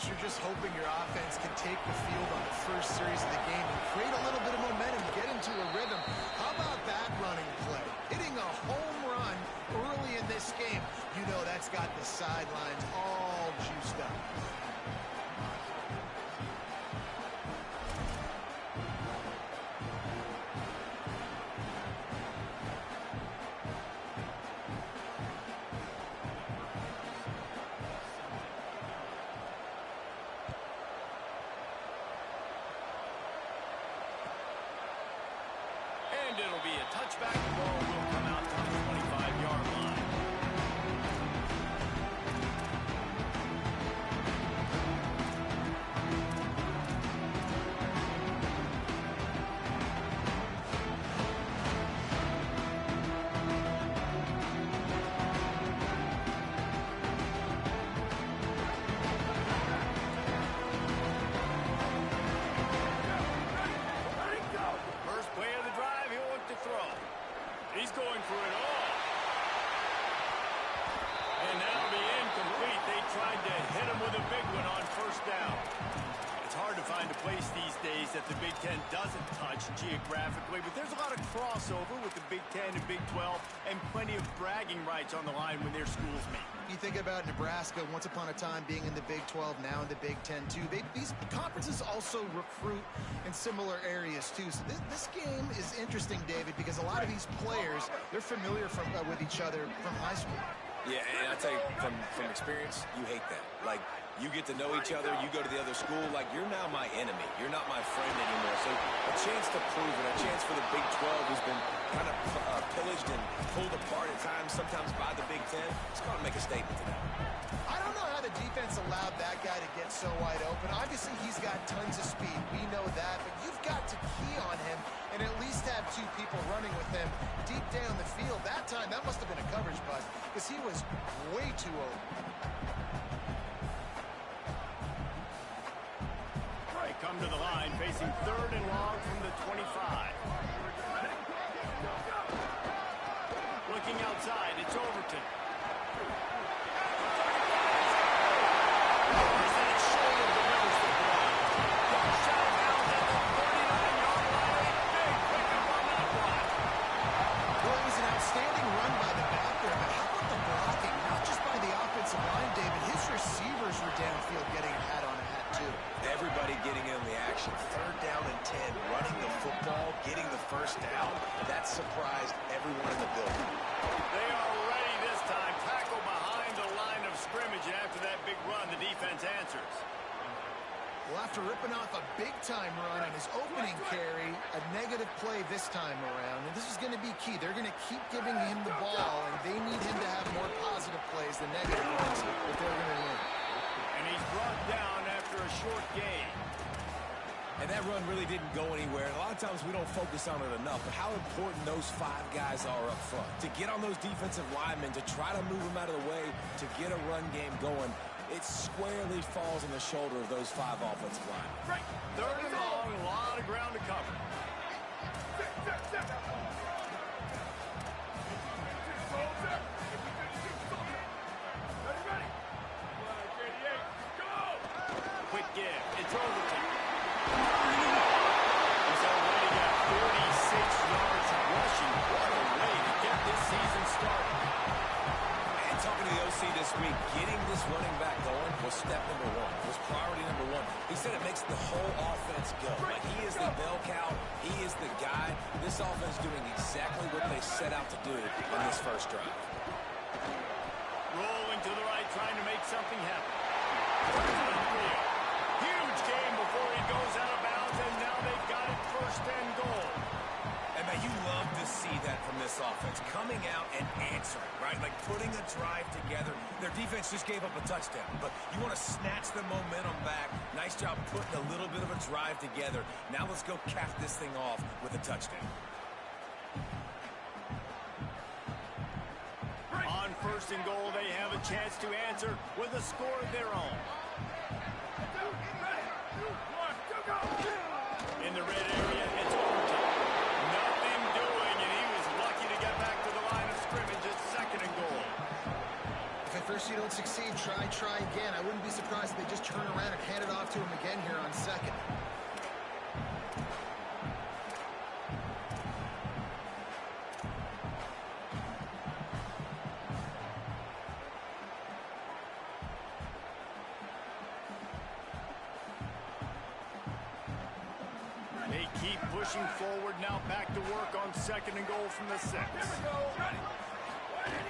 coach, you're just hoping your offense can take the field on the first series of the game and create a little bit of momentum, get into a rhythm. How about that running play? Hitting a home run early in this game. You know that's got the sidelines all juiced up. And it'll be a touchback. The ball will come out to the 25-yard line. He's going for it all. And that'll be incomplete. They tried to hit him with a big one on first down. It's hard to find a place these days that the Big Ten doesn't touch geographically, but there's a lot of crossover with the Big Ten and Big 12 and plenty of bragging rights on the line when their schools meet. You think about Nebraska, once upon a time being in the Big 12, now in the Big 10 too. These conferences also recruit in similar areas too. So this game is interesting, David, because a lot of these players, they're familiar with each other from high school. Yeah, and I tell you, from experience, you hate that. Like, you get to know each other, you go to the other school, like, you're now my enemy. You're not my friend anymore. So a chance to prove it, a chance for the Big 12, who's been kind of pillaged and pulled apart at times, sometimes by the Big 10. It's going to make a statement to them. I don't know how the defense allowed that guy to get so wide open. Obviously, he's got tons of speed. We know that, but you've got to key on him and at least have two people running with him deep down the field. That time, that must have been a coverage bust because he was way too open. They come to the line, facing 3rd and long from the 25. Looking outside, it's Overton. Outstanding run by the back there, but how about the blocking? Not just by the offensive line, David. His receivers were downfield getting a hat on a hat, too. Everybody getting in the action. 3rd down and 10, running the football, getting the first down. That surprised everyone in the building. They are ready this time. Tackle behind the line of scrimmage, and after that big run, the defense answers. Well, after ripping off a big-time run on his opening carry, a negative play this time around, and this is going to be key. They're going to keep giving him the ball, and they need him to have more positive plays than negative ones if they're going to win. And he's brought down after a short gain. And that run really didn't go anywhere. A lot of times we don't focus on it enough, but how important those 5 guys are up front. To get on those defensive linemen, to try to move them out of the way, to get a run game going, it squarely falls on the shoulder of those 5 offensive linemen. Right. 3rd and long, a lot of ground to cover. Quick give. It's Overton. He's already got 46 yards rushing. What a way to get this season started. And talking to the OC this week, getting this running back going was step number 1, was priority number 1. He said it makes the whole offense go. Like, he is the bell cow. He is the guy. This offense doing exactly what they set out to do in this first drive. Rolling to the right, trying to make something happen. Huge game before he goes out of bounds, and now they've got it 1st and goal. And man, you love to see that from this offense, coming out and answering, right? Like putting a drive together. Their defense just gave up a touchdown, but you want to snatch the momentum back. Nice job putting a little bit of a drive together. Now let's go cap this thing off with a touchdown. On 1st and goal, they have a chance to answer with a score of their own. In the red area, it's Overton. Nothing doing, and he was lucky to get back to the line of scrimmage at 2nd and goal. If at first you don't succeed, try again. I wouldn't be surprised if they just turn around and hand it off to him again here on second. They keep pushing forward now, back to work on second and goal from the 6. Here we go. Ready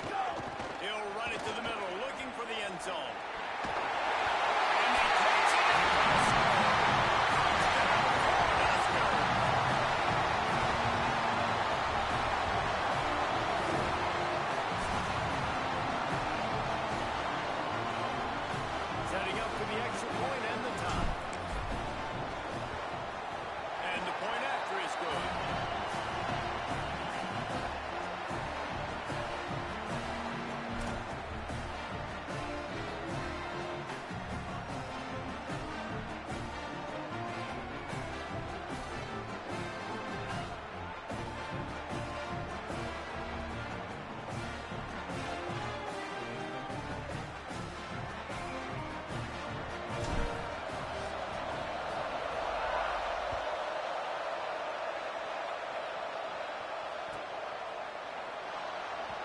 to go. He'll run it to the middle, looking for the end zone. And they catch it. Setting up for the extra point and the tie. And the point after is good.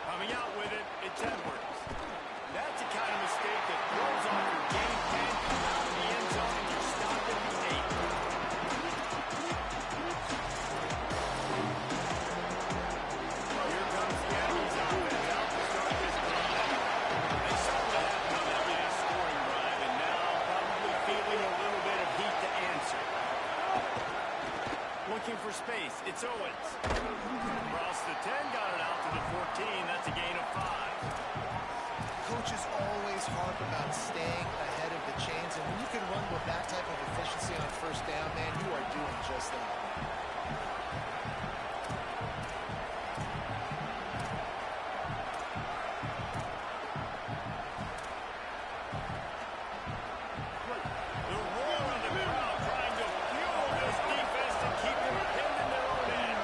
Coming out with it, it's Edwards. That's the kind of mistake that throws off your game plan. Come out in the end zone and you're stopped at the 8. Here comes the Aggies offense out to start this drive. They saw what happened on that last scoring drive, and now probably feeling a little bit of heat to answer. Looking for space, it's Owens. Across the 10, got it out to the 14. That's a gain of 5. Coaches always harp about staying ahead of the chains, and when you can run with that type of efficiency on first down, man, you are doing just that. The roar on the crowd trying to fuel this defense to keep them pinned in their own end.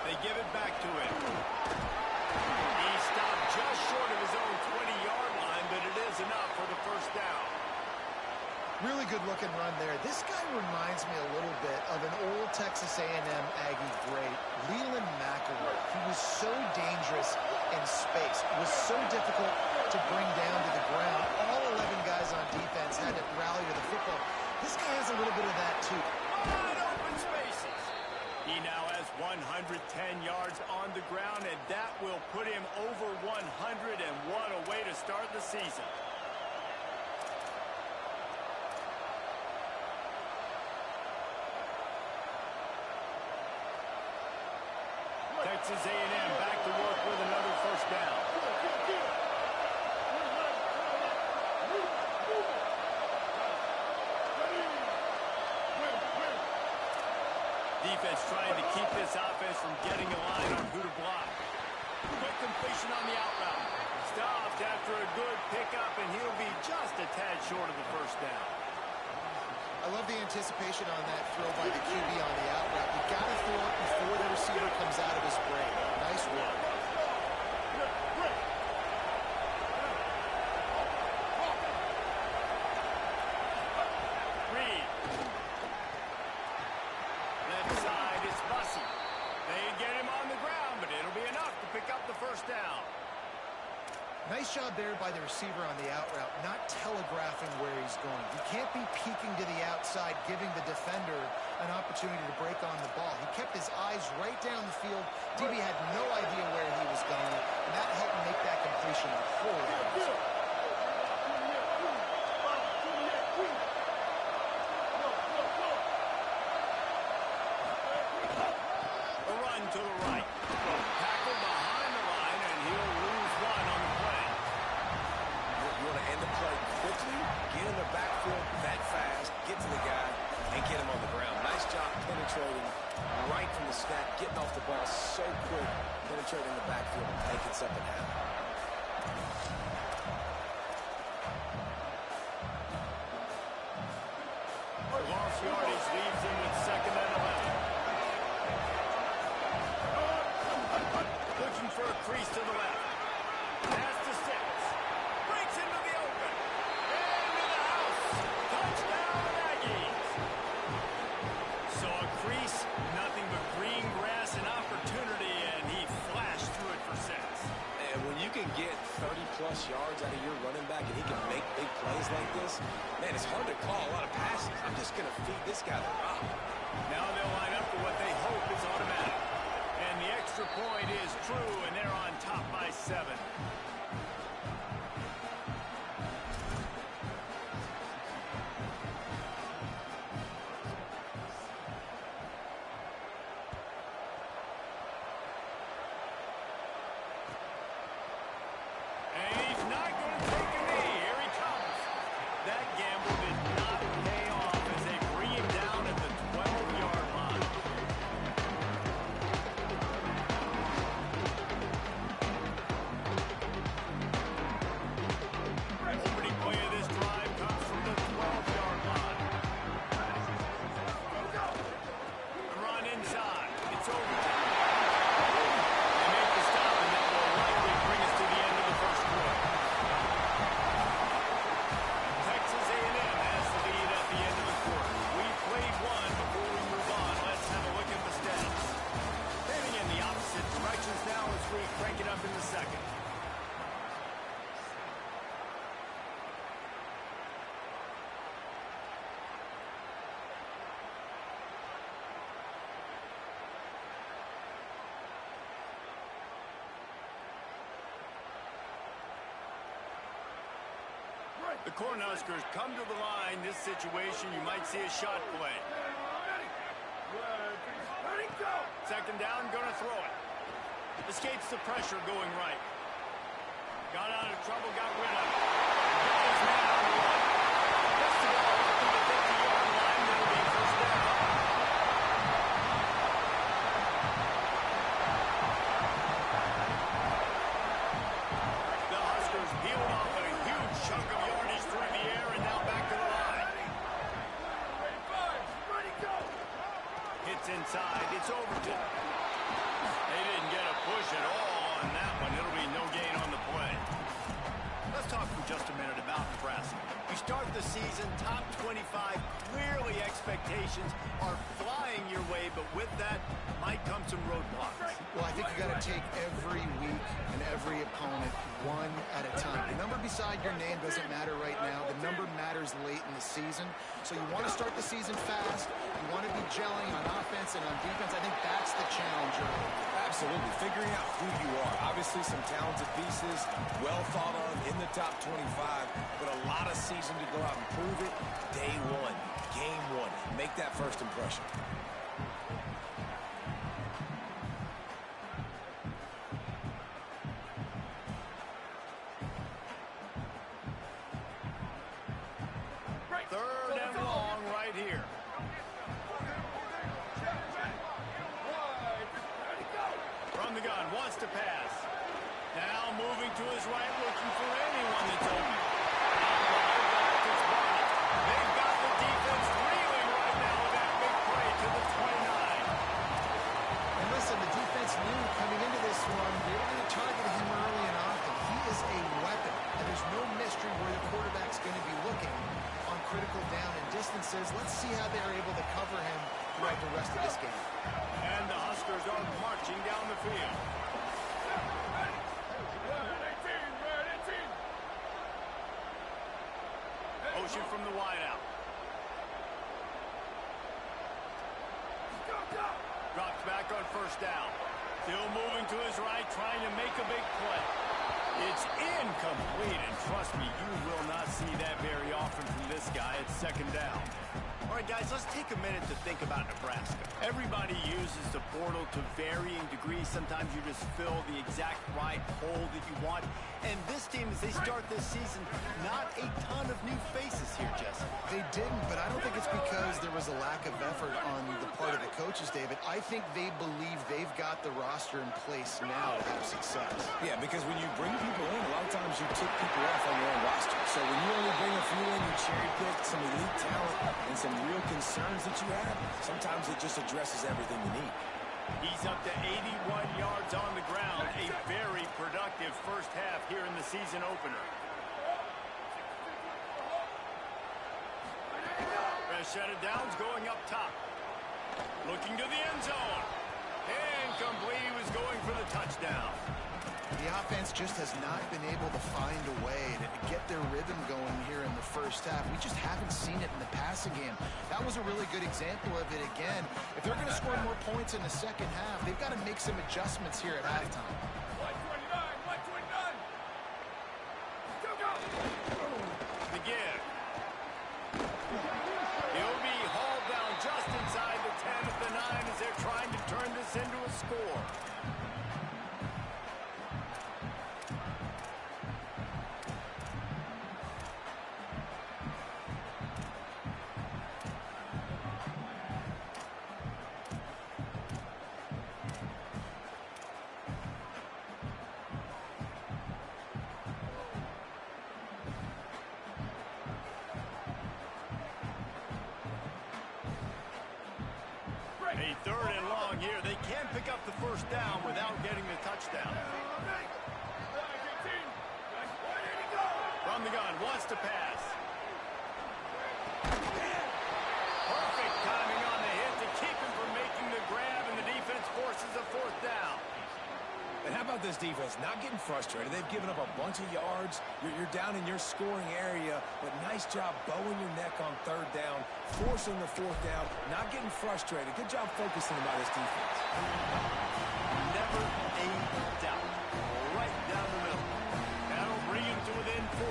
They give it back to him. He stopped just short of his own 20-yard line, but it is enough for the first down. Really good looking run there. This guy reminds me a little bit of an old Texas A&M Aggie great, Leland McElroy. He was so dangerous in space. It was so difficult to bring down to the ground. All 11 guys on defense had to rally to the football. This guy has a little bit of that too. Wide open spaces. He now has 110 yards on the ground, and that will put him over 100, and what a way to start the season. Texas A&M back to work with another first down. Defense trying to keep this offense from getting a line on who to block. Quick completion on the out route. Stopped after a good pickup, and he'll be just a tad short of the first down. I love the anticipation on that throw by the QB on the out route. You got to throw it before the receiver comes out of his break. Nice work. Reed. Left side is Bussy. They get him on the ground, but it'll be enough to pick up the first down. Nice job there by the receiver on the out route, not telegraphing where he's going. You can't be peeking to the outside, giving the defender an opportunity to break on the ball. He kept his eyes right down the field. DB had no idea where he was going, and that helped make that completion a whole lot easier. A run to the right. Tackle behind the line, and he'll lose one on the play. You want to end the play quickly, get in the backfield that fast, get to the guy, and get him on the ground. Nice job penetrating right from the snap, getting off the ball so quick, penetrating the backfield and making something happen. crease, nothing but green grass and opportunity, and he flashed through it for 6. And when you can get 30-plus yards out of your running back and he can make big plays like this, man, it's hard to call a lot of passes. I'm just going to feed this guy the rock. Now they'll line up for what they hope is automatic. And the extra point is true, and they're on top by 7. The Cornhuskers come to the line. This situation, you might see a shot play. Second down, gonna throw it. Escapes the pressure going right. Got out of trouble, got rid of it. Goes now. Gets the ball up to the 50-yard line. That'll be first down. The Huskers peeled off a huge chunk of yardage through the air and now back to the line. Hits inside. It's Overton. They didn't get a push at all on that one. It'll be no gain on the play. Let's talk for just a minute about Nebraska. You start the season top 25. Clearly expectations are flying your way, but with that might come some roadblocks. Well, I think you got to take every week and every opponent one at a time. The number beside your name doesn't matter right now. The number matters late in the season. So you want to start the season fast. You want to be gelling on offense and on defense. I think that's the challenge. Absolutely. Figuring out who you are. Obviously some talented pieces, well thought of in the top 25, but a lot of season to go out and prove it. Day one, game one. Make that first impression. Third and long right here. From the gun, wants to pass. Now moving to his right, looking for anyone that's open. They've got the defense reeling right now with that big play to the 29. And listen, the defense knew coming into this one, they were going to target him early and often. He is a weapon, and there's no mystery where the quarterback's going to be looking on critical down and distances. Let's see how they're able to cover him throughout the rest of this game. And the Huskers are marching down the field. Motion from the wideout. Drops back on first down. Still moving to his right, trying to make a big play. It's incomplete, and trust me, you will not see that very often from this guy. It's second down. All right, guys, let's take a minute to think about Nebraska. Everybody uses the portal to varying degrees. Sometimes you just fill the exact right hole that you want. And this team, as they start this season, not a ton of new faces here, Jesse. They didn't, but I don't think it's because there was a lack of effort on the part of the coaches, David. I think they believe they've got the roster in place now to have success. Yeah, because when you bring people in, a lot of times you took people off on your own roster. So when you only bring a few in, you cherry pick some elite talent and some real concerns that you have, sometimes it just addresses everything you need. He's up to 81 yards on the ground. A very productive first half here in the season opener. Best set of downs going up top. Looking to the end zone. Incomplete. He was going for the touchdown. The offense just has not been able to find a way to get their rhythm going here in the first half. We just haven't seen it in the passing game. That was a really good example of it again. If they're going to score more points in the second half, they've got to make some adjustments here at halftime. 129. Go. The give. He'll be hauled down just inside the 10 at the 9 as they're trying to turn this into a score. A third and long here. They can pick up the first down without getting the touchdown. From the gun, wants to pass. Perfect timing on the hit to keep him from making the grab, and the defense forces a fourth down. And how about this defense? Not getting frustrated. They've given up a bunch of yards. You're down in your scoring area, but nice job bowing your neck on third down, forcing the fourth down, not getting frustrated. Good job focusing by this defense. Never a doubt. Right down the middle. That'll bring him to within 4.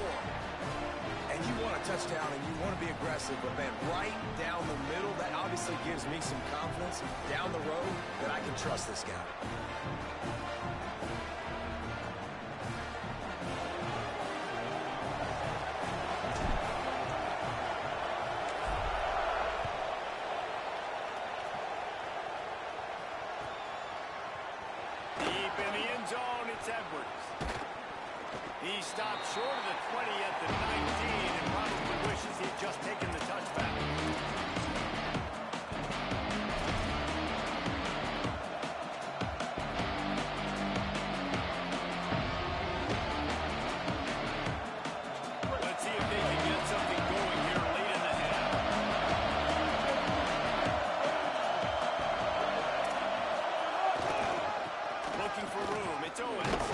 And you want a touchdown and you want to be aggressive, but, man, right down the middle, that obviously gives me some confidence down the road that I can trust this guy. He stopped short of the 20 at the 19 and probably wishes he'd just taken the touchback. Let's see if they can get something going here late in the half. Looking for room. It's Owens.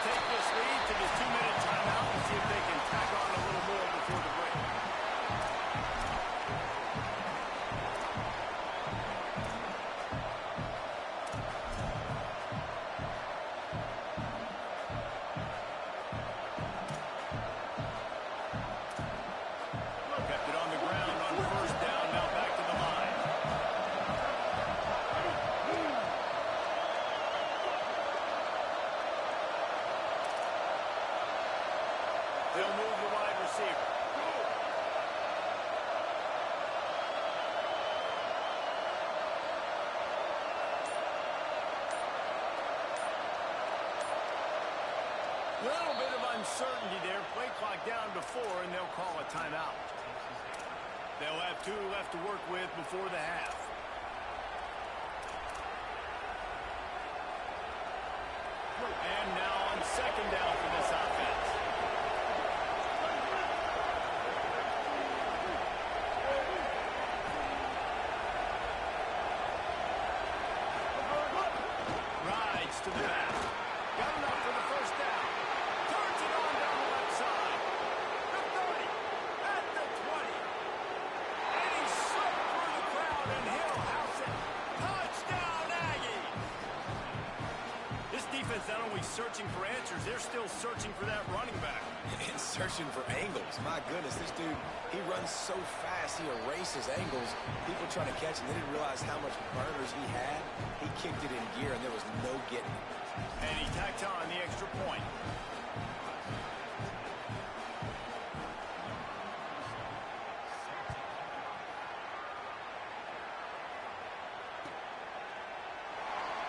Take this lead to this 2-minute timeout and see if they can tack on a little more before the break. Kept it on the ground on first down, now back to the line. They'll move the wide receiver. Little bit of uncertainty there. Play clock down to 4, and they'll call a timeout. They'll have 2 left to work with before the half. And now on second down for this offense. Rides to the back. Got enough for the first down. Turns it on down the left side. The 30. At the 20. And he slipped through the crowd, and he'll house it. Touchdown, Aggie. This defense not only searching for answers, they're still searching for that running back. And searching for angles. My goodness, this dude, he runs so fast, he erases angles. People trying to catch him, they didn't realize how much burners he had. He kicked it in gear, and there was no getting it. And he tacked on the extra point.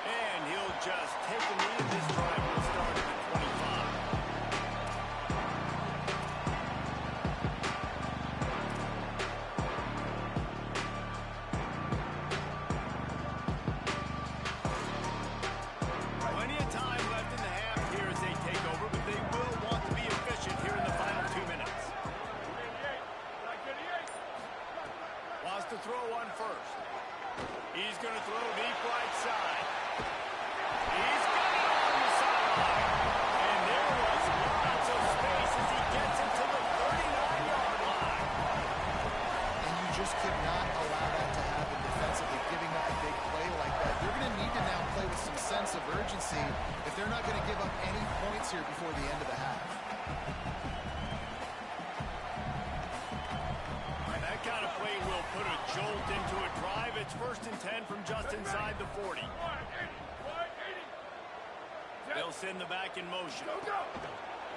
And he'll just take a knee, and this drive will start at the 25. Plenty of time left in the half here as they take over, but they will want to be efficient here in the final 2 minutes. Wants to throw on first. He's going to throw deep right side. He's got it on the sideline. And there was lots of space as he gets it to the 39-yard line. And you just could not allow that to happen defensively, giving up a big play like that. They're going to need to now play with some sense of urgency if they're not going to give up any points here before the end of the half. That kind of play will put a jolt into a drive. It's 1st and 10 from just inside the 40. They'll send the back in motion.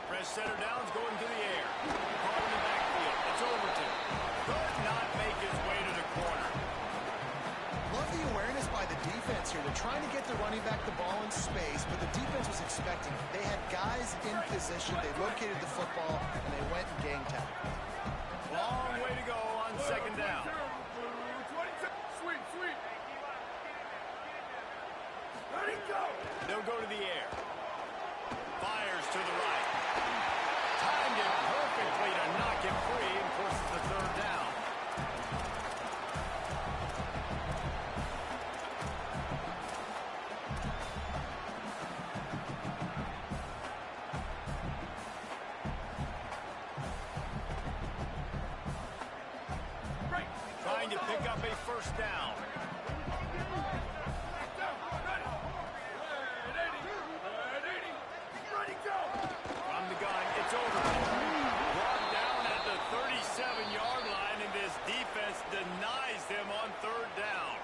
Press center downs going to the air. Caught in the backfield. It's Overton. Could not make his way to the corner. Love the awareness by the defense here. They're trying to get the running back the ball in space, but the defense was expecting it. They had guys in position. They located the football, and they went and gang tackled. Long way to go on 2nd down. They'll go to the air. Fires to the right. Timed it perfectly to knock him free and forces the 3rd down. Trying to pick up a 1st down. From the gun, it's over. Brought down at the 37-yard line, and this defense denies them on 3rd down.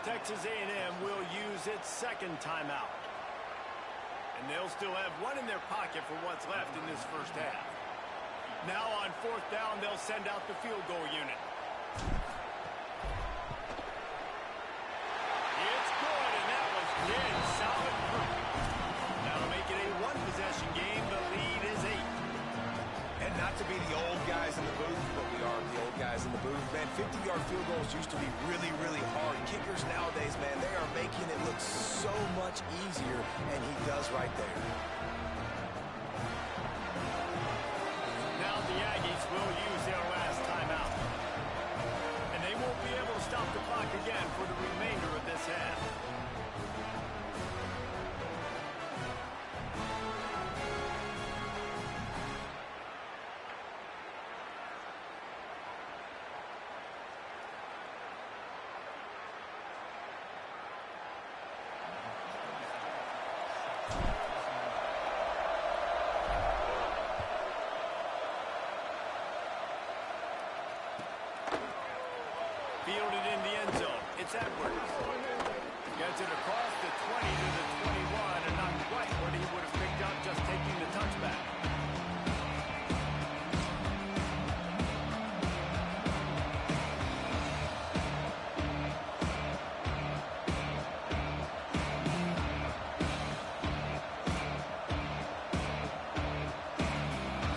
Texas A&M will use its 2nd timeout. And they'll still have one in their pocket for what's left in this 1st half. Now on 4th down, they'll send out the field goal unit. It's good, and that was dead solid proof. Now make it a 1-possession game. The lead is 8. And not to be the old guys in the booth, but we are the old guys in the booth. Man, 50-yard field goals used to be really, really hard. Kickers nowadays, man, they are making it look so much easier, and he does right there. Now the Aggies will use their last timeout. And they won't be able to stop the clock again for the remainder of this half. Fielded in the end zone. It's Edwards. Gets it across the 20 to the 21, and not quite what he would have picked up just taking the touchback.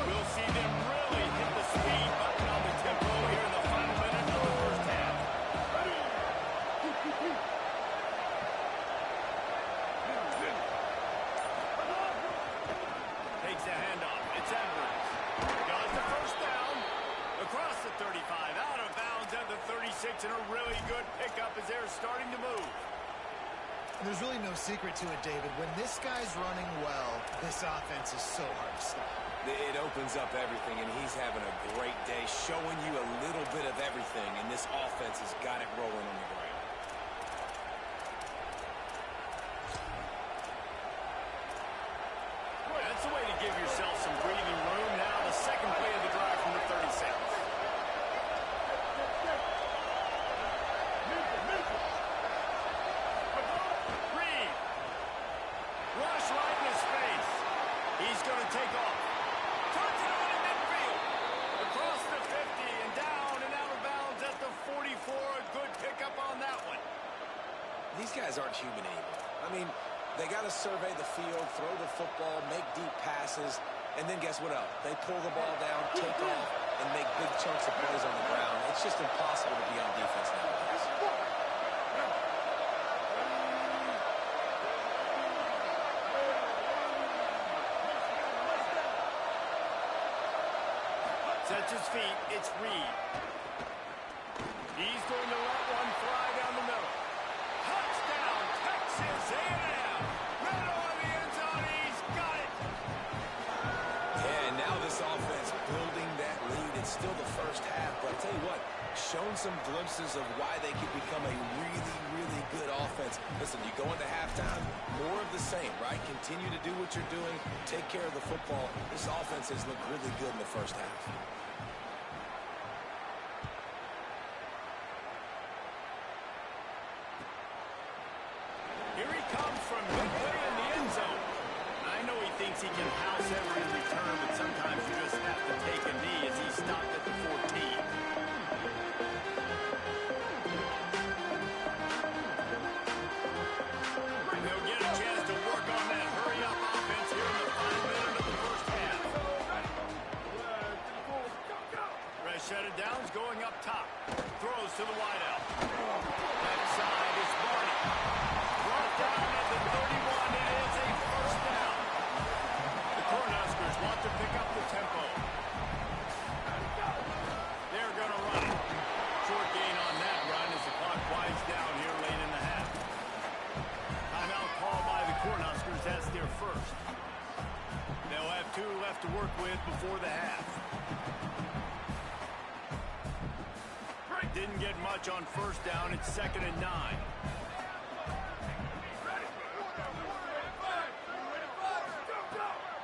We'll see them really hit the speed button on the tempo here in the final minute of the 1st half. Takes the handoff. It's Edwards. Got the 1st down. Across the 35. Out of bounds at the 36. And a really good pickup as they're starting to move. There's really no secret to it, David. When this guy's running well, this offense is so hard to stop. It opens up everything, and he's having a great day, showing you a little bit of everything, and this offense has got it rolling on the ground. That's the way to give yourself some breathing room. Now the 2nd play of the drive from the 36. Reed. Rush right in his face. He's going to take off. Turns it on in midfield. Across the 50 and down and out of bounds at the 44. A good pickup on that one. These guys aren't human anymore. I mean, they got to survey the field, throw the football, make deep passes, and then guess what else? They pull the ball down, take off, and make big chunks of plays on the ground. It's just impossible to be on defense nowadays. Sets his feet. It's Reed. He's going to let one fly down the is in and out. Right on the end zone. He's got it. Yeah, and now this offense building that lead. It's still the first half, but I'll tell you what, shown some glimpses of why they could become a really, really good offense. Listen, you go into halftime, more of the same, right? Continue to do what you're doing, take care of the football. This offense has looked really good in the first half. Here he comes from midway in the end zone. I know he thinks he can house every return, but sometimes you just have to take a knee as he stopped at the 14. They'll get a chance to work on that hurry-up offense here in the final minute of the first half. Fresh set of downs going up top. Throws to the wideout. Left side is Barney. Brought down at the 31. It is a first down. The Cornhuskers want to pick up the tempo. They're going to run it. Short gain on that run as the clock winds down here late in the half. Timeout called by the Cornhuskers. That's their first. They'll have 2 left to work with before the half. Didn't get much on first down. It's 2nd and 9.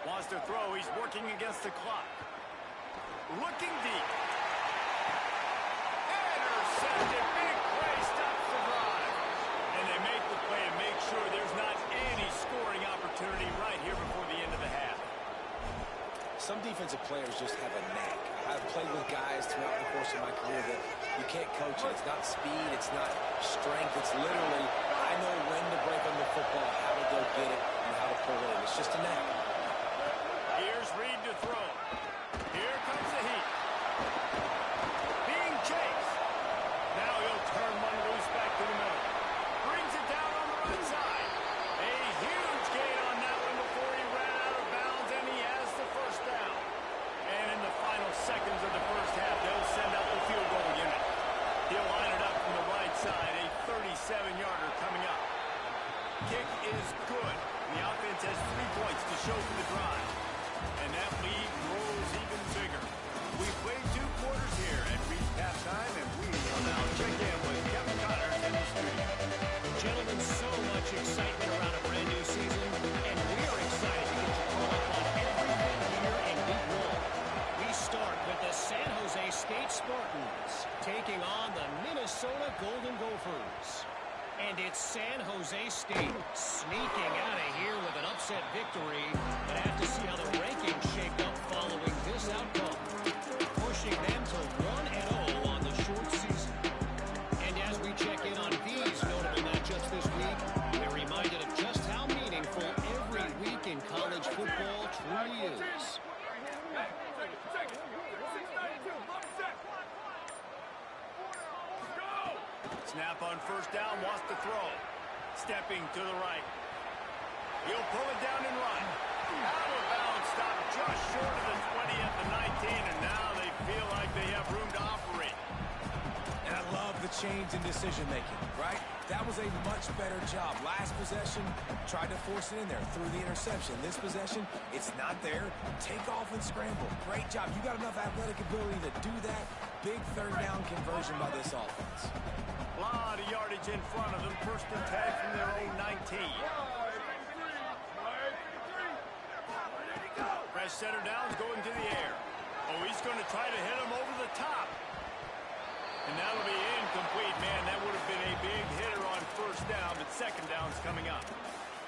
Wants to throw. He's working against the clock. Looking deep. Intercepted. Big play. Stops the drive. And they make the play and make sure there's not any scoring opportunity right here before the end of the half. Some defensive players just have a knack. I've played with guys throughout the course of my career that you can't coach it. It's not speed. It's not strength. It's literally, I know when to break on the football, how to go get it, and how to pull it in. It's just a knack. Here's Reed to throw. Here comes the heat. Being chased. Now he'll turn one loose back to the middle. Brings it down on the right side. A huge gain on that one before he ran out of bounds, and he has the first down. And in the final seconds of the first half, they'll send out the field goal unit. He'll line it up from the right side. A 37-yarder coming up. Kick is good. The offense has 3 points to show for the drive. And that lead grows even bigger. We played 2 quarters here and reached halftime, and we will now check in with Kevin Connors in the studio. Gentlemen, so much excitement around a brand new season, and we are excited to get you caught up on everything here in Week 1. We start with the San Jose State Spartans taking on the Minnesota Golden Gophers. And it's San Jose State sneaking out of here with an upset victory. But have to see how the rankings shaped up following this outcome, pushing them to 1-0 on the short season. And as we check in on these notable matchups this week, we're reminded of just how meaningful every week in college football truly is. Snap on first down, wants to throw. Stepping to the right. He'll pull it down and run. Out of bounds, stop just short of the 20 at the 19, and now they feel like they have room to operate. And I love the change in decision-making, right? That was a much better job. Last possession, tried to force it in there, threw the interception. This possession, it's not there. Take off and scramble. Great job. You got enough athletic ability to do that. Big third down conversion by this offense. A lot of yardage in front of them. 1st and 10 from their own 19. Fresh center downs going to the air. Oh, he's going to try to hit him over the top. And that'll be incomplete. Man, that would have been a big hitter on first down, but 2nd down's coming up.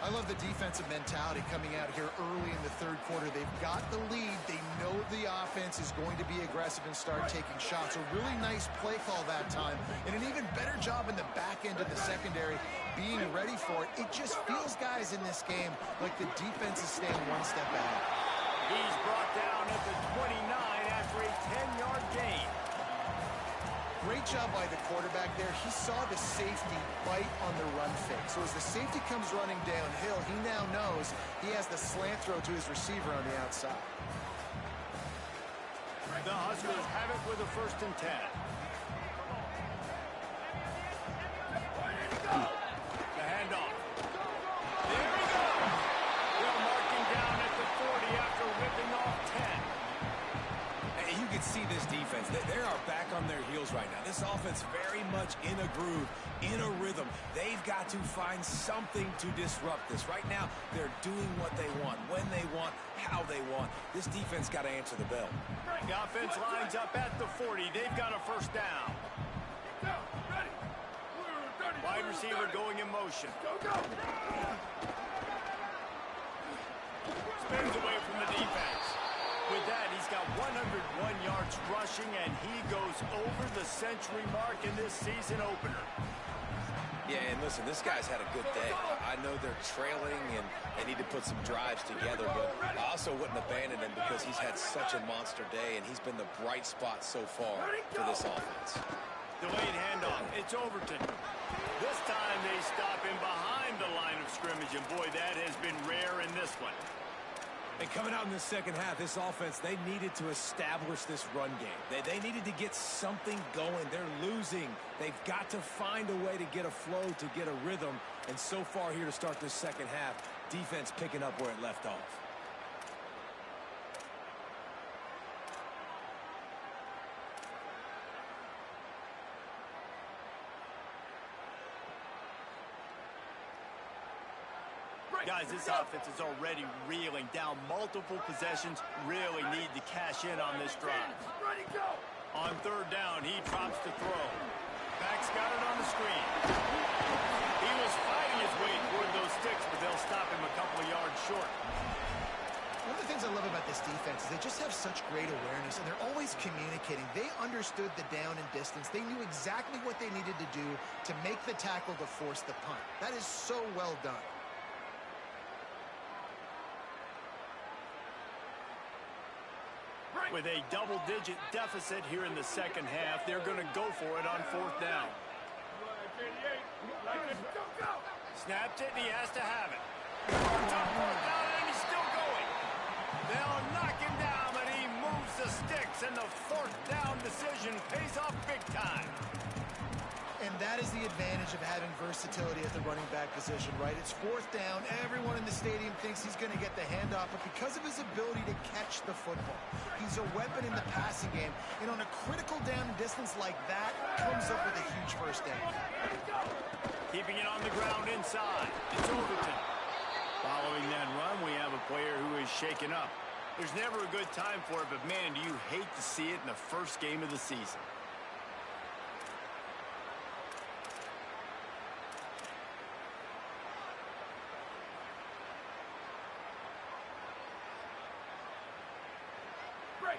I love the defensive mentality coming out here early in the 3rd quarter. They've got the lead. They know the offense is going to be aggressive and start taking shots. A really nice play call that time. And an even better job in the back end of the secondary being ready for it. It just feels, guys, in this game like the defense is staying one step ahead. He's brought down at the 29 after a 10-yard gain. Great job by the quarterback there. He saw the safety bite on the run fake. So as the safety comes running downhill, he now knows he has the slant throw to his receiver on the outside. The Huskers have it with a 1st and 10. The handoff. offense very much in a groove, in a rhythm. They've got to find something to disrupt this. Right now, they're doing what they want, when they want, how they want. This defense got to answer the bell. The offense lines up at the 40. They've got a first down. Wide receiver going in motion. Spins away from the defense. With that, he's got 101 yards rushing, and he goes over the century mark in this season opener. Yeah, and listen, this guy's had a good day. I know they're trailing, and they need to put some drives together, but I also wouldn't abandon him because he's had such a monster day, and he's been the bright spot so far for this offense. Delayed handoff. It's Overton. This time they stop him behind the line of scrimmage, and boy, that has been rare in this one. And coming out in the second half, this offense, they needed to establish this run game. They needed to get something going. They're losing. They've got to find a way to get a flow, to get a rhythm. And so far here to start this second half, defense picking up where it left off. Guys, this offense is already reeling down multiple possessions. Really need to cash in on this drive. On third down, he drops to throw. Back's got it on the screen. He was fighting his way toward those sticks, but they'll stop him a couple of yards short. One of the things I love about this defense is they just have such great awareness, and they're always communicating. They understood the down and distance. They knew exactly what they needed to do to make the tackle to force the punt. That is so well done. With a double-digit deficit here in the second half, they're going to go for it on fourth down. Snapped it, and he has to have it. Fourth down, and he's still going. They'll knock him down, but he moves the sticks, and the fourth down decision pays off big time. And that is the advantage of having versatility at the running back position, right? It's fourth down. Everyone in the stadium thinks he's going to get the handoff, but because of his ability to catch the football, he's a weapon in the passing game. And on a critical down distance like that, comes up with a huge first down. Keeping it on the ground inside. It's Overton. Following that run, we have a player who is shaken up. There's never a good time for it, but man, do you hate to see it in the first game of the season.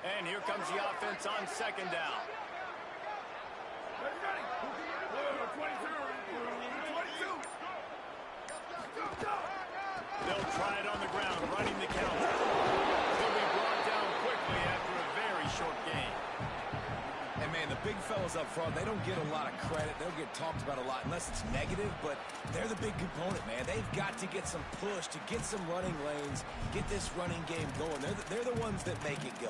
And here comes the offense on second down. They'll try it on the ground, running the counter. He'll be brought down quickly after a very short game. And, man, the big fellas up front, they don't get a lot of credit. They'll get talked about a lot unless it's negative, but they're the big component, man. They've got to get some push, to get some running lanes, get this running game going. They're the ones that make it go.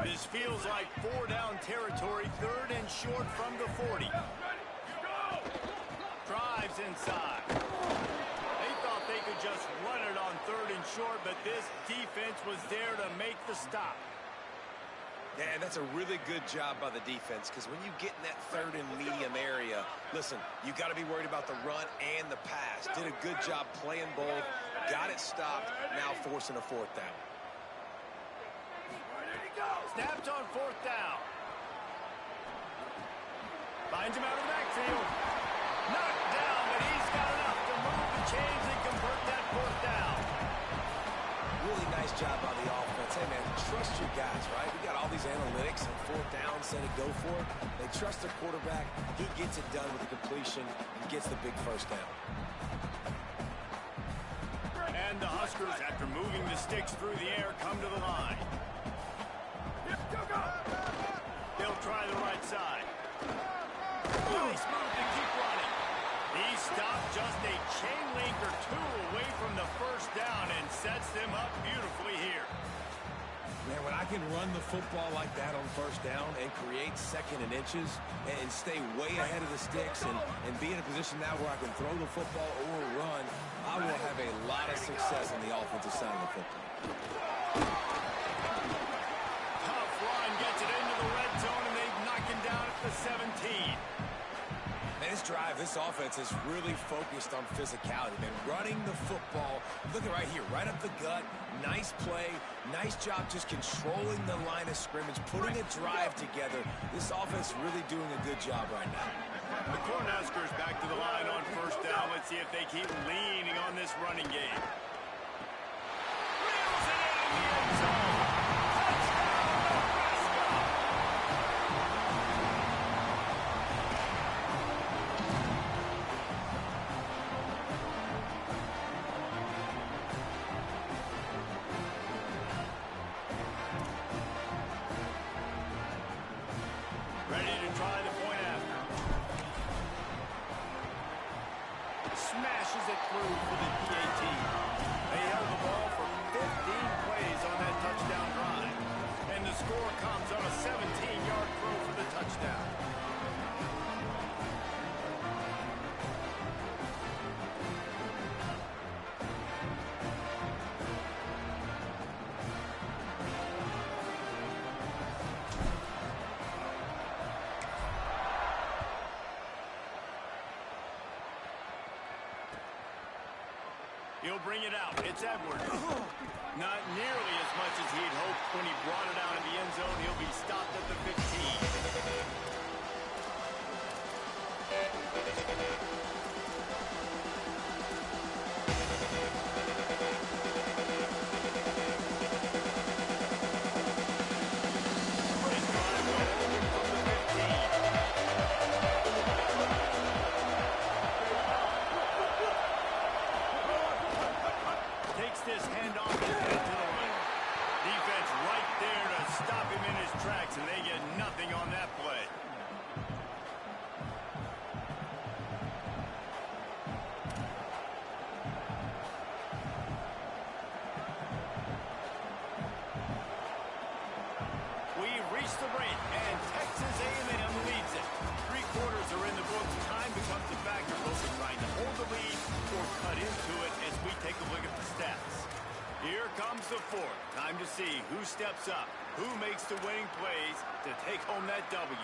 This feels like four-down territory, third and short from the 40. Drives inside. They thought they could just run it on third and short, but this defense was there to make the stop. Yeah, and that's a really good job by the defense, because when you get in that third and medium area, listen, you got to be worried about the run and the pass. Did a good job playing both, got it stopped, now forcing a fourth down. Snapped on fourth down. Finds him out of the backfield. Knocked down, but he's got enough to move the chains and convert that fourth down. Really nice job by the offense. Hey, man, trust your guys, right? We got all these analytics and fourth down, set it, go for it. They trust their quarterback. He gets it done with the completion and gets the big first down. And the Huskers, after moving the sticks through the air, come to the line. They'll try the right side. Really smooth to keep running. He stopped just a chain link or two away from the first down and sets them up beautifully here. Man, when I can run the football like that on first down and create second and inches and stay way ahead of the sticks and be in a position now where I can throw the football or run, I will have a lot of success on the offensive side of the football. Tough run gets it into the red zone, and they've knocked him down at the 17. Man, this drive, this offense is really focused on physicality, man. Running the football, look at right here, right up the gut, nice play, nice job just controlling the line of scrimmage, putting a drive together. This offense really doing a good job right now. The Cornhuskers back to the line on first down. Let's see if they keep leaning on this running game. Reels it in the end zone. Ready to try the point after. Smashes it through for the PAT. They held the ball for 15 plays on that touchdown drive. And the score comes on a 17-yard throw for the touchdown. He'll bring it out. It's Edwards. Not nearly as much as he'd hoped when he brought it out in the end zone. He'll be stopped at the 15. Takes this handoff and head to the right. Defense right there to stop him in his tracks, and they get nothing on that play. We reach the break, and Texas A&M leads it. 3 quarters are in the books. Time becomes a factor, both in trying to hold the lead or cut into it as we take a look at the stats. Here comes the fourth. Time to see who steps up, who makes the winning plays to take home that W.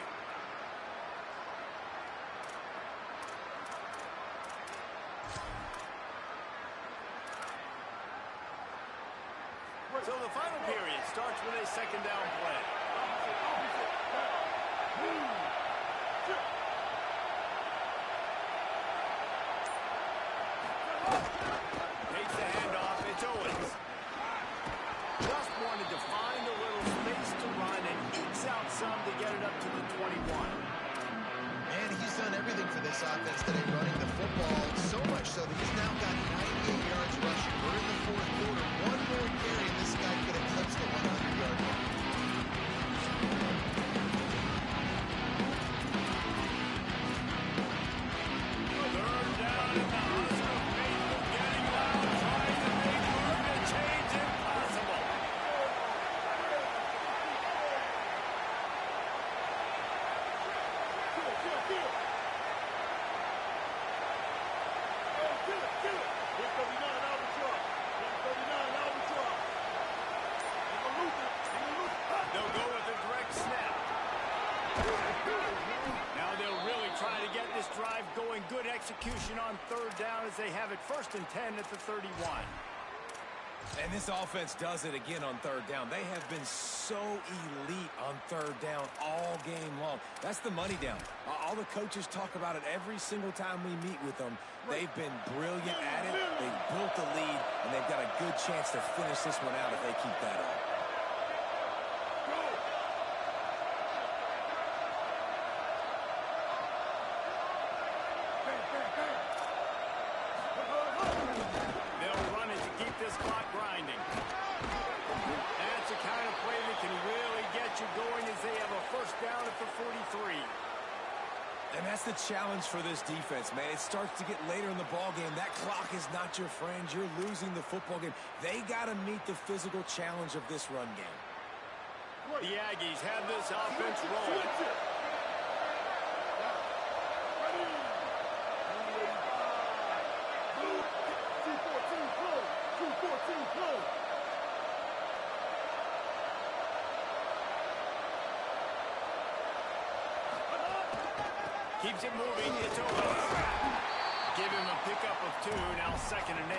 So the final period starts with a second down play. Takes the handoff. It's Owens. Just wanted to find a little space to run and ekes out some to get it up to the 21. And he's done everything for this offense today, running the football, so much so that he's now got 98 yards rushing. We're in the fourth quarter. One more carry, and this guy could eclipse the 100-yard mark. Third down, and the Husker faithful getting loud, trying to make movement and change impossible. They'll go with a direct snap. Now they'll really try to get this drive going. Good execution on third down as they have it 1st and 10 at the 31. And this offense does it again on third down. They have been so elite on third down all game long. That's the money down. All the coaches talk about it every single time we meet with them. They've been brilliant at it. They've built the lead, and they've got a good chance to finish this one out if they keep that up. They'll run it to keep this clock grinding. That's the kind of play that can really get you going as they have a 1st down at the 43. And that's the challenge for this defense, man. It starts to get later in the ball game. That clock is not your friend. You're losing the football game. They got to meet the physical challenge of this run game. The Aggies have this offense rolling. Keeps it moving. It's over. Give him a pickup of 2. Now 2nd and 8.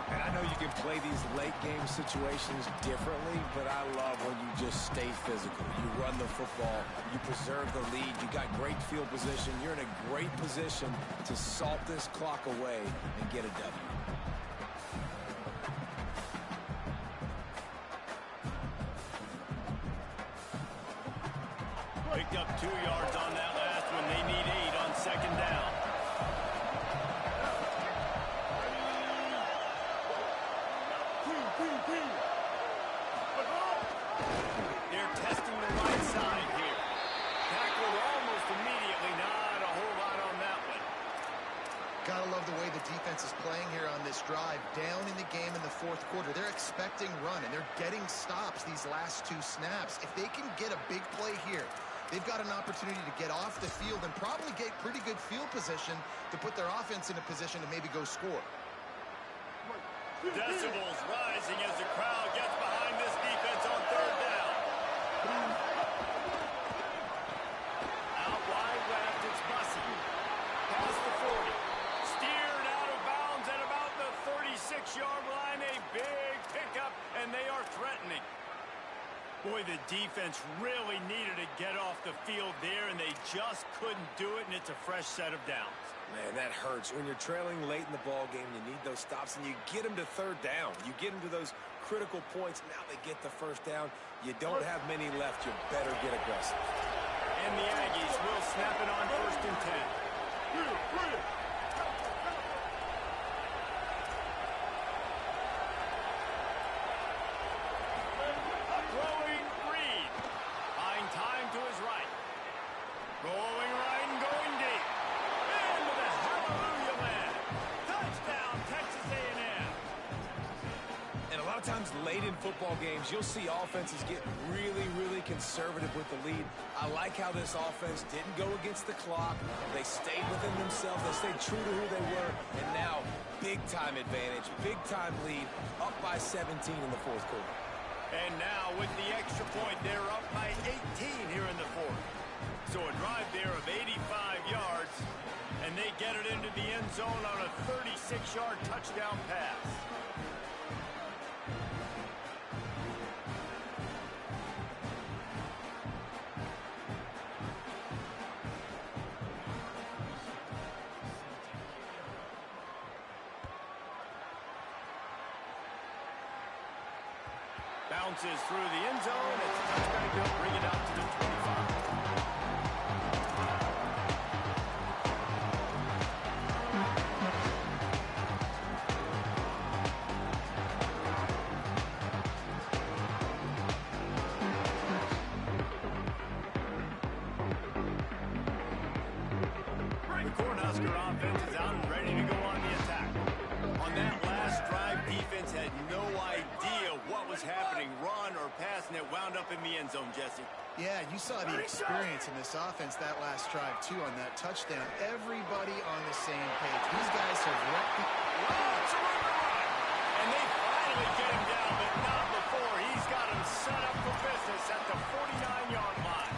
And I know you can play these late-game situations differently, but I love when you just stay physical. You run the football. You preserve the lead. You got great field position. You're in a great position to salt this clock away and get a W. Picked up 2 yards on that last one. They need 8 on 2nd down. They're testing the right side here. Tackled almost immediately. Not a whole lot on that one. Gotta love the way the defense is playing here on this drive. Down in the game in the 4th quarter. They're expecting run, and they're getting stops these last 2 snaps. If they can get a big play here, they've got an opportunity to get off the field and probably get pretty good field position to put their offense in a position to maybe go score. Decibels rising as the crowd gets behind this defense on 3rd down. Out wide left, it's Bussey. Past the 40. Steered out of bounds at about the 36-yard line. A big pickup, and they are threatening. Boy, the defense really needed to get off the field there, and they just couldn't do it, and it's a fresh set of downs. Man, that hurts. When you're trailing late in the ball game, you need those stops, and you get them to 3rd down. You get them to those critical points. Now they get the 1st down. You don't have many left. You better get aggressive. And the Aggies will snap it on 1st and 10. Throwing Reed. Buying time to his right. Going right and going deep. Into the hallelujah land. Touchdown, Texas A&M. And a lot of times late in football games, you'll see offenses get really, really conservative with the lead. I like how this offense didn't go against the clock. They stayed within themselves. They stayed true to who they were. And now, big-time advantage, big-time lead, up by 17 in the 4th quarter. And now, with the extra point, they're up by 18 here in the 4th. So a drive there of 85 yards, and they get it into the end zone on a 36-yard touchdown pass. Bounces through the end zone. It's a touchback. They'll bring it out to the 25. The Cornhusker offense is out and ready to go on the attack. On that last drive, defense had no idea what was happening, run or pass, and it wound up in the end zone, Jesse. Yeah, you saw the experience in this offense that last drive, too, on that touchdown. Everybody on the same page. These guys have worked. And they finally get him down, but not before. He's got him set up for business at the 49-yard line.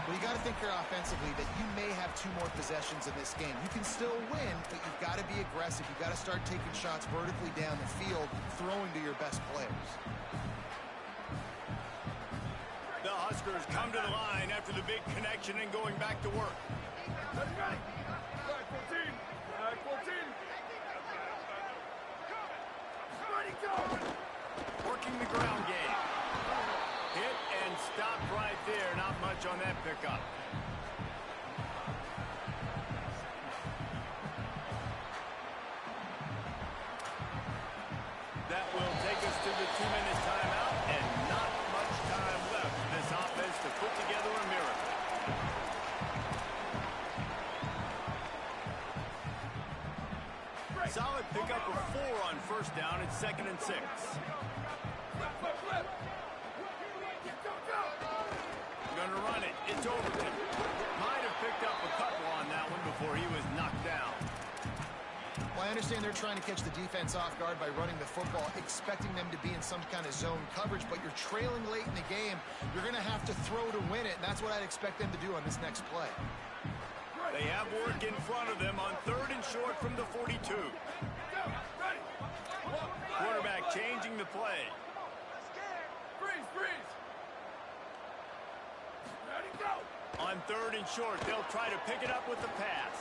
Well, you got to think here offensively that you may have 2 more possessions in this game. You can still win, but you've got to be aggressive. You've got to start taking shots vertically down the field, throwing to your best players. The Huskers come to the line after the big connection and going back to work. Working the ground game. Hit and stopped right there. Not much on that pickup. That will take us to the 2-minute timeout, and not much time left for this offense to put together a miracle. Solid pickup of 4 on 1st down. It's 2nd and 6. understand they're trying to catch the defense off guard by running the football, expecting them to be in some kind of zone coverage, but you're trailing late in the game. You're going to have to throw to win it, and that's what I'd expect them to do on this next play. They have work in front of them on 3rd and short from the 42. Quarterback changing the play. Freeze! Ready, go! On 3rd and short, they'll try to pick it up with the pass.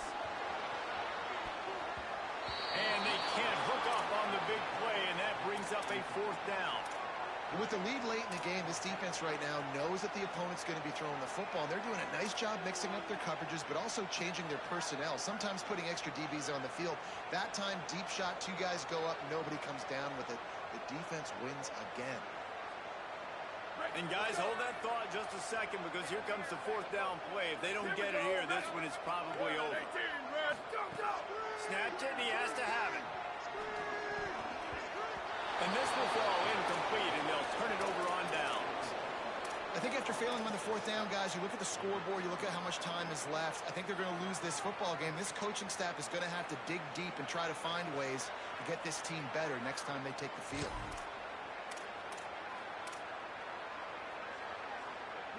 And they can't hook up on the big play, and that brings up a 4th down. With the lead late in the game, this defense right now knows that the opponent's going to be throwing the football. They're doing a nice job mixing up their coverages, but also changing their personnel, sometimes putting extra DBs on the field. That time, deep shot, 2 guys go up, nobody comes down with it. The defense wins again. And guys, hold that thought just a second, because here comes the 4th down play. If they don't get it here, this one is probably over. Snapped it, and he has to have it. And this will fall incomplete, and they'll turn it over on downs. I think after failing on the 4th down, guys, you look at the scoreboard, you look at how much time is left. I think they're going to lose this football game. This coaching staff is going to have to dig deep and try to find ways to get this team better next time they take the field.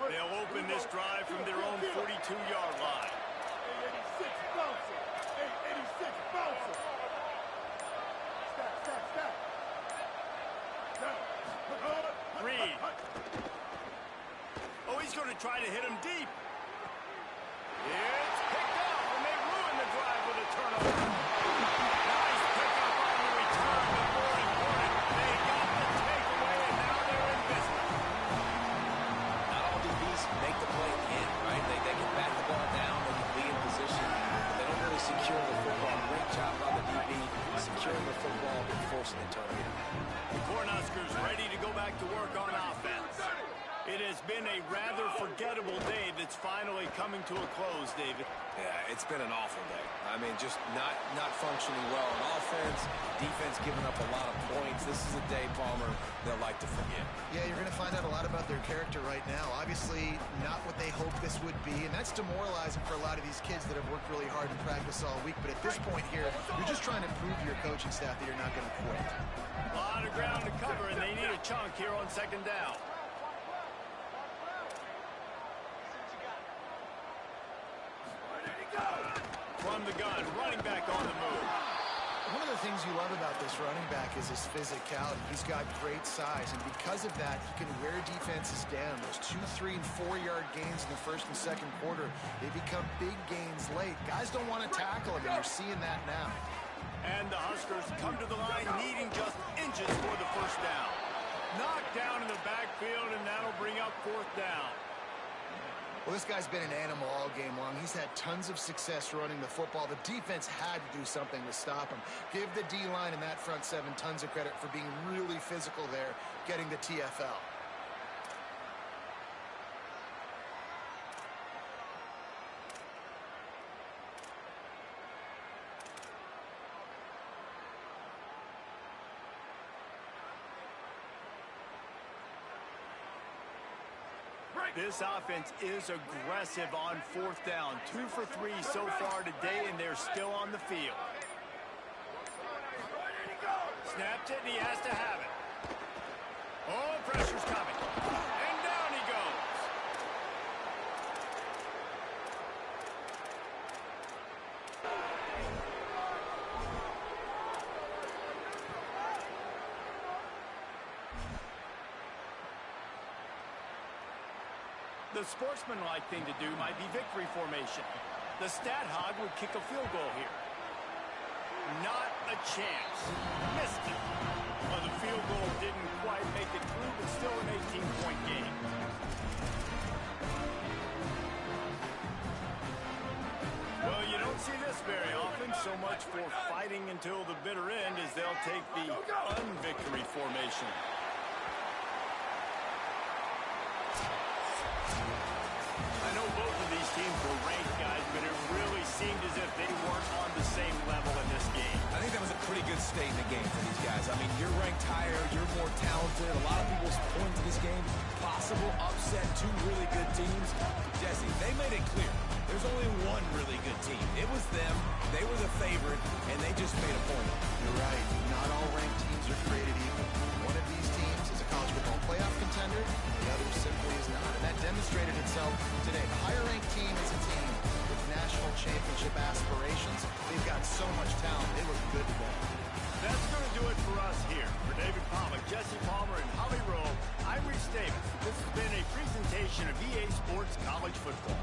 They'll open this drive from their own 42-yard line. 886 bouncer. 886 bouncer. Stop. Reed. Oh, he's going to try to hit him deep. It's picked up, and they ruin the drive with a turnover. Nice pickup on the return, but more important, they got the takeaway, and now they're in business. Not all DBs make the play at the end, right? They can back the ball down, they can be in position, but they don't really secure the football. Great job by the DB securing the football and forcing the turnover. The Cornhuskers ready to go back to work on offense. It has been a rather forgettable day that's finally coming to a close, David. Yeah, it's been an awful day. I mean, just not functioning well on offense, defense giving up a lot of points. This is a day, Palmer, they'll like to forget. Yeah, you're going to find out a lot about their character right now. Obviously, not what they hoped this would be, and that's demoralizing for a lot of these kids that have worked really hard in practice all week. But at this point here, you're just trying to prove to your coaching staff that you're not going to quit. A lot of ground to cover, and they need a chunk here on 2nd down. From the gun, running back on the move. One of the things you love about this running back is his physicality. He's got great size, and because of that, he can wear defenses down. Those 2, 3, and 4-yard gains in the 1st and 2nd quarter, they become big gains late. Guys don't want to tackle him, and you're seeing that now. And the Huskers come to the line needing just inches for the 1st down. Knocked down in the backfield, and that'll bring up 4th down. Well, this guy's been an animal all game long. He's had tons of success running the football. The defense had to do something to stop him. Give the D-line and that front 7 tons of credit for being really physical there, getting the TFL. This offense is aggressive on 4th down. 2 for 3 so far today, and they're still on the field. Snapped it, and he has to have it. Oh, pressure's coming. And down he goes. The sportsmanlike thing to do might be victory formation. The stat hog would kick a field goal here. Not a chance. Missed it. Well, the field goal didn't quite make it through, but still an 18-point game. Well, you don't see this very often. So much for fighting until the bitter end as they'll take the unvictory formation. I know both of these teams were ranked, guys, but it really seemed as if they weren't on the same level in this game. I think that was a pretty good state in the game for these guys. I mean, you're ranked higher, you're more talented. A lot of people point to this game. Possible upset, 2 really good teams. Jesse, they made it clear There's only one really good team. It was them. They were the favorite, and they just made a point. You're right. Not all ranked teams are created equal. One of these teams is a college football playoff contender, and the other simply is not. And that demonstrated itself today. The higher-ranked team is a team with national championship aspirations. They've got so much talent. They look good today. That's going to do it for us here. For David Pollack, Jesse Palmer, and Holly Rowe, I'm Reese Davis. This has been a presentation of EA Sports College Football.